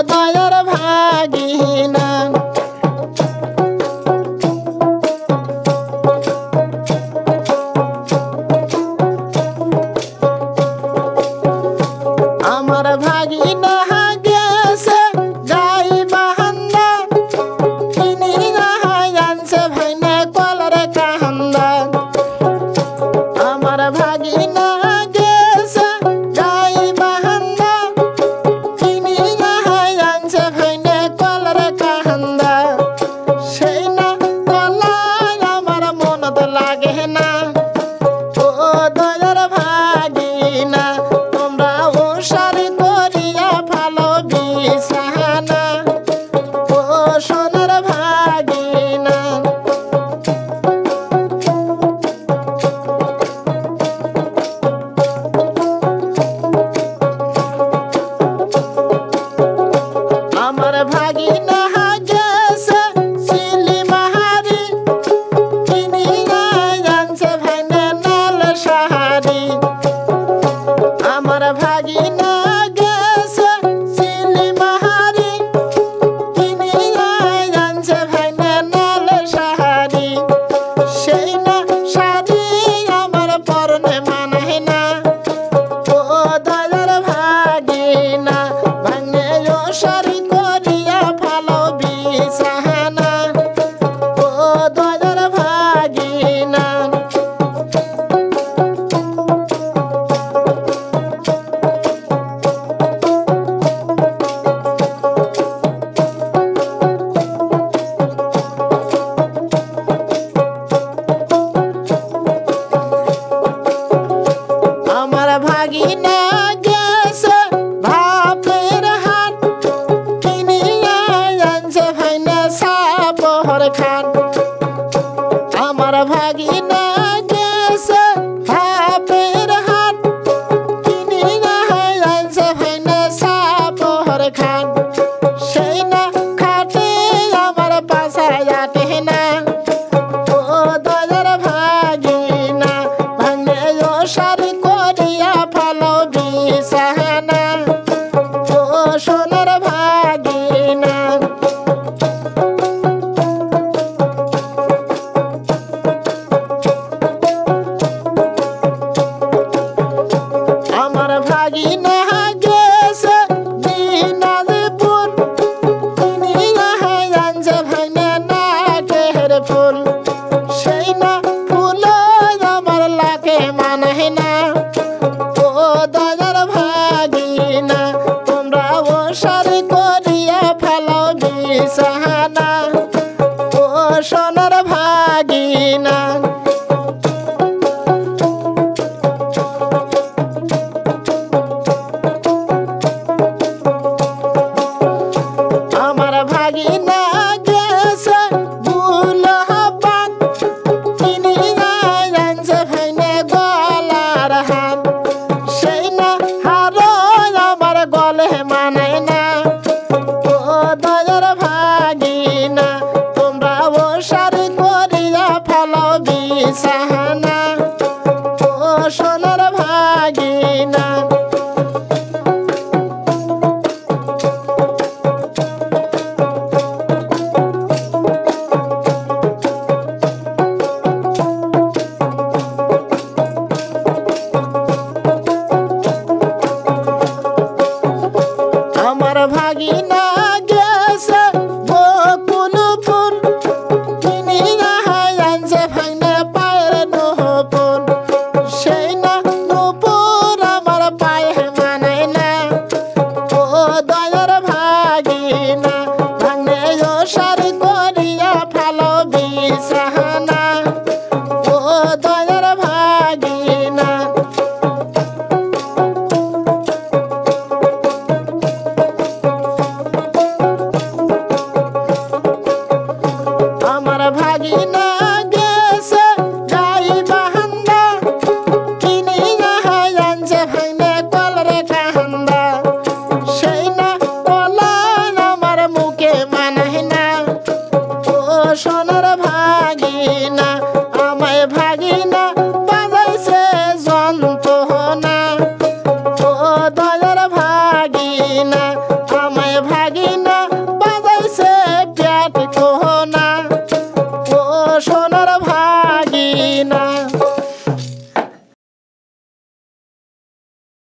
দয়ার ভাগিনা আমার ভাগিনা গেছে গাই বাহান্দা কিনি না আনছে ভাইনা কলার কাহান্দা আমার ভাগিনা গেছে গাই বাহান্দা কিনি না আনছে ভাইনা কলার কাহান্দা সেই না কলায় আমার মনত লাগে না ও দয়ার ভাগিনা তোমরা ওসারি করিয়া ভালো বিছানা ও সোনার ভাগিনা আমার ভাগিনা গেছে শিলিমাহারি কিনি না আনছে ভাইনা নাল সাহারি আমার ভাগিনা গেছে শিলিমাহারি কিনি না আনছে ভাইনা নাল সাহারি সেই না শাড়ি আমার পরনে মানায় না ও দয়ার ভাগিনা ভাঙে ও শাড়ি করিয়া ভালো বিছানা ও দয়ার ভাগিনা আমার ভাগিনা গেছে ভাপের হাট কিনি আনছে ভাইনা সাবহর খান আমার ভাগিনা গেছে ভাপের হাট কিনি আনছে ভাইনা সাবহর খান সেই না খাটে আমার পাশায় আটে না ও দয়ার ভাগিনা ভাঙে ও শাড়ি করিয়া ভালো বিছানা ও সোনার ভাগিনা আমার ভাগিনা গেছে দিনাজপুর কিনি আনছে ভাইনা নাকের ফুল সেই না ফুল আমার লাগে মানায় না ও দয়ার ভাগিনা তোমরা ও শাড়ি করিয়া ভালো বিছানা ও সোনার ভাগিনা আমার ভাগিনা গেছে গুলহাবাদ কিনি আনছে ভাইনা গলার হাত সেই না হারো আমার গলে মানায় না ও দয়ার ভাগিনা তোমরা ও শাড়ি করিয়া ভালো বিছানা ও সোনার ভাগিনা আমার ভাগিনা গেছে বকুলপুর কিনি আনছে ভাইনা পায়ের নুপুর সেই না নুপুর আমার পায়ে মানায় না ও দয়ার ভাগিনা ভাঙে ও শাড়ি করিয়া ভালো বিছানা ও দয়ার ভাগিনা আমার ভাগিনা গেছে গাই বাহান্দা কিনি আনছে ভাইনা